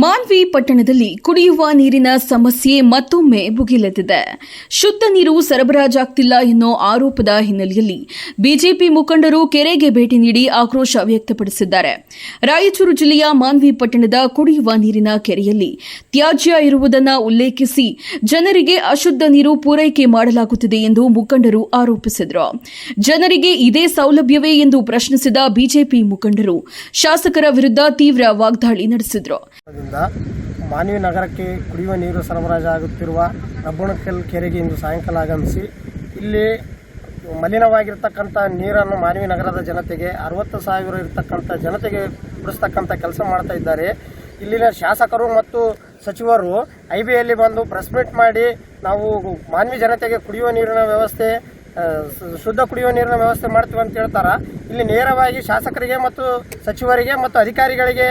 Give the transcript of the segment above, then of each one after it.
ಮಾನ್ವಿ ಪಟ್ಟಣದಲ್ಲಿ ಕುಡಿಯುವ ನೀರಿನ ಸಮಸ್ಯೆ ಮತ್ತೊಮ್ಮೆ ಭುಗಿಲೆದ್ದಿದೆ. ಶುದ್ಧ ನೀರು ಸರಬರಾಜಾಗ್ತಿಲ್ಲ ಎನ್ನೋ ಆರೋಪದ ಹಿನ್ನೆಲೆಯಲ್ಲಿ ಬಿಜೆಪಿ ಮುಖಂಡರು ಕೆರೆಗೆ ಭೇಟಿ ನೀಡಿ ಆಕ್ರೋಶ ವ್ಯಕ್ತಪಡಿಸಿದ್ದಾರೆ. ರಾಯಚೂರು ಜಿಲ್ಲೆಯ ಮಾನ್ವಿ ಪಟ್ಟಣದ ಕುಡಿಯುವ ನೀರಿನ ಕೆರೆಯಲ್ಲಿ ತ್ಯಾಜ್ಯ ಇರುವುದನ್ನು ಉಲ್ಲೇಖಿಸಿ ಜನರಿಗೆ ಅಶುದ್ಧ ನೀರು ಪೂರೈಕೆ ಮಾಡಲಾಗುತ್ತಿದೆ ಎಂದು ಮುಖಂಡರು ಆರೋಪಿಸಿದರು. ಜನರಿಗೆ ಇದೇ ಸೌಲಭ್ಯವೇ ಎಂದು ಪ್ರಶ್ನಿಸಿದ ಬಿಜೆಪಿ ಮುಖಂಡರು ಶಾಸಕರ ವಿರುದ್ಧ ತೀವ್ರ ವಾಗ್ದಾಳಿ ನಡೆಸಿದರು. ಮಾನ್ವಿ ನಗರಕ್ಕೆ ಕುಡಿಯುವ ನೀರು ಸರಬರಾಜಾಗುತ್ತಿರುವ ರಬ್ಬಣಕಲ್ ಕೆರೆಗೆ ಇಂದು ಸಾಯಂಕಾಲ ಆಗಮಿಸಿ ಇಲ್ಲಿ ಮಲಿನವಾಗಿರ್ತಕ್ಕಂಥ ನೀರನ್ನು ಮಾನ್ವಿ ನಗರದ ಜನತೆಗೆ 60,000 ಇರತಕ್ಕಂಥ ಜನತೆಗೆ ಬಿಡಿಸ್ತಕ್ಕಂಥ ಕೆಲಸ ಮಾಡ್ತಾ ಇದ್ದಾರೆ. ಇಲ್ಲಿನ ಶಾಸಕರು ಮತ್ತು ಸಚಿವರು ಐಬಿಯಲ್ಲಿ ಬಂದು ಪ್ರೆಸ್ ಮೀಟ್ ಮಾಡಿ ನಾವು ಮಾನ್ವಿ ಜನತೆಗೆ ಕುಡಿಯುವ ನೀರಿನ ವ್ಯವಸ್ಥೆ ಶುದ್ಧ ಕುಡಿಯುವ ನೀರಿನ ವ್ಯವಸ್ಥೆ ಮಾಡ್ತೀವಿ ಅಂತ ಹೇಳ್ತಾರೆ. ಇಲ್ಲಿ ನೇರವಾಗಿ ಶಾಸಕರಿಗೆ ಮತ್ತು ಸಚಿವರಿಗೆ ಮತ್ತು ಅಧಿಕಾರಿಗಳಿಗೆ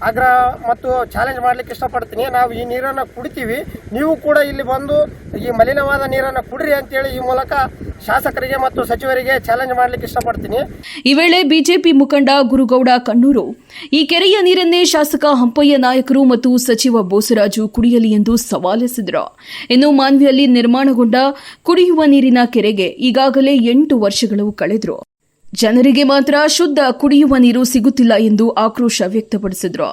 ಆಗ್ರಹ ಮತ್ತು ಚಾಲೆಂಜ್ ಮಾಡಲಿಕ್ಕೆ ಇಷ್ಟಪಡ್ತೀನಿ. ನಾವು ಈ ನೀರನ್ನು ಕುಡಿತೀವಿ, ನೀವು ಕೂಡ ಇಲ್ಲಿ ಬಂದು ಈ ಮಲಿನವಾದ ನೀರನ್ನು ಕುಡ್ರಿ ಅಂತೇಳಿ ಈ ಮೂಲಕ ಶಾಸಕರಿಗೆ ಮತ್ತು ಸಚಿವರಿಗೆ ಚಾಲೆಂಜ್ ಮಾಡಲಿಕ್ಕೆ ಇಷ್ಟಪಡ್ತೀನಿ. ಈ ವೇಳೆ ಬಿಜೆಪಿ ಮುಖಂಡ ಗುರುಗೌಡ ಕಣ್ಣೂರು ಈ ಕೆರೆಯ ನೀರನ್ನೇ ಶಾಸಕ ಹಂಪಯ್ಯ ನಾಯಕರು ಮತ್ತು ಸಚಿವ ಬೋಸರಾಜು ಕುಡಿಯಲಿ ಎಂದು ಸವಾಲೆಸೆದರು. ಇನ್ನು ಮಾನ್ವಿಯಲ್ಲಿ ನಿರ್ಮಾಣಗೊಂಡ ಕುಡಿಯುವ ನೀರಿನ ಕೆರೆಗೆ ಈಗಾಗಲೇ 8 ವರ್ಷಗಳು ಕಳೆದರು. ಜನರಿಗೆ ಮಾತ್ರ ಶುದ್ಧ ಕುಡಿಯುವ ನೀರು ಸಿಗುತ್ತಿಲ್ಲ ಎಂದು ಆಕ್ರೋಶ ವ್ಯಕ್ತಪಡಿಸಿದರು.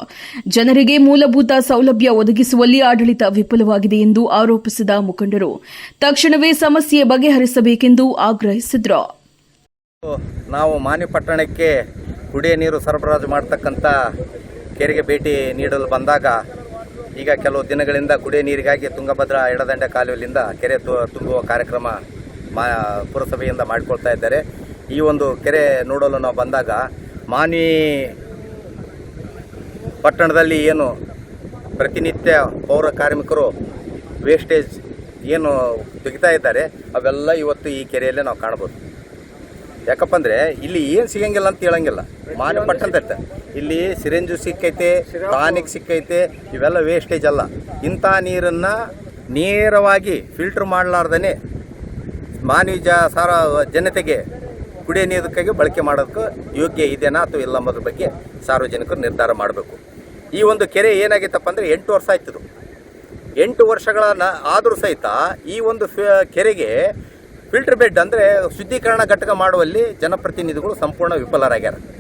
ಜನರಿಗೆ ಮೂಲಭೂತ ಸೌಲಭ್ಯ ಒದಗಿಸುವಲ್ಲಿ ಆಡಳಿತ ವಿಫಲವಾಗಿದೆ ಎಂದು ಆರೋಪಿಸಿದ ಮುಖಂಡರು ತಕ್ಷಣವೇ ಸಮಸ್ಯೆ ಬಗೆಹರಿಸಬೇಕೆಂದು ಆಗ್ರಹಿಸಿದರು. ನಾವು ಮಾನ್ವಿ ಪಟ್ಟಣಕ್ಕೆ ಕುಡಿಯ ನೀರು ಸರಬರಾಜು ಮಾಡತಕ್ಕಂಥ ಕೆರೆಗೆ ಭೇಟಿ ನೀಡಲು ಬಂದಾಗ ಈಗ ಕೆಲವು ದಿನಗಳಿಂದ ಕುಡಿಯ ನೀರಿಗಾಗಿ ತುಂಗಭದ್ರಾ ಎಡದಂಡೆ ಕಾಲುವೆಯಿಂದ ಕೆರೆ ತುಂಬುವ ಕಾರ್ಯಕ್ರಮ ಪುರಸಭೆಯಿಂದ ಮಾಡಿಕೊಳ್ತಾ ಇದ್ದಾರೆ. ಈ ಒಂದು ಕೆರೆ ನೋಡಲು ನಾವು ಬಂದಾಗ ಮಾನ್ವಿ ಪಟ್ಟಣದಲ್ಲಿ ಏನು ಪ್ರತಿನಿತ್ಯ ಪೌರ ಕಾರ್ಮಿಕರು ವೇಸ್ಟೇಜ್ ಏನು ತೆಗಿತಾ ಇದ್ದಾರೆ ಅವೆಲ್ಲ ಇವತ್ತು ಈ ಕೆರೆಯಲ್ಲೇ ನಾವು ಕಾಣ್ಬೋದು. ಯಾಕಪ್ಪ ಅಂದರೆ ಇಲ್ಲಿ ಏನು ಸಿಗಂಗಿಲ್ಲ ಅಂತ ಹೇಳಂಗಿಲ್ಲ. ಮಾನ್ವಿ ಪಟ್ಟಣದ ಇಲ್ಲಿ ಸಿರಿಂಜು ಸಿಕ್ಕೈತೆ, ಟಾನಿಕ್ ಸಿಕ್ಕೈತೆ, ಇವೆಲ್ಲ ವೇಸ್ಟೇಜ್ ಅಲ್ಲ. ಇಂಥ ನೀರನ್ನು ನೇರವಾಗಿ ಫಿಲ್ಟ್ರ್ ಮಾಡಲಾರ್ದೇ ಮಾನ್ವಿ ಜನತೆಗೆ ಕುಡಿಯೋ ನೀರಿಗಾಗಿ ಬಳಕೆ ಮಾಡೋದಕ್ಕೆ ಯೋಗ್ಯ ಇದೆನಾ ಅಥವಾ ಇಲ್ಲ ಅನ್ನೋದ್ರ ಬಗ್ಗೆ ಸಾರ್ವಜನಿಕರು ನಿರ್ಧಾರ ಮಾಡಬೇಕು. ಈ ಒಂದು ಕೆರೆ ಏನಾಗಿತ್ತಪ್ಪ ಅಂದರೆ 8 ವರ್ಷ ಆಯ್ತದು. 8 ವರ್ಷಗಳ ಆದರೂ ಸಹಿತ ಈ ಒಂದು ಕೆರೆಗೆ ಫಿಲ್ಟರ್ ಬೆಡ್ ಅಂದರೆ ಶುದ್ಧೀಕರಣ ಘಟಕ ಮಾಡುವಲ್ಲಿ ಜನಪ್ರತಿನಿಧಿಗಳು ಸಂಪೂರ್ಣ ವಿಫಲರಾಗ್ಯಾರ.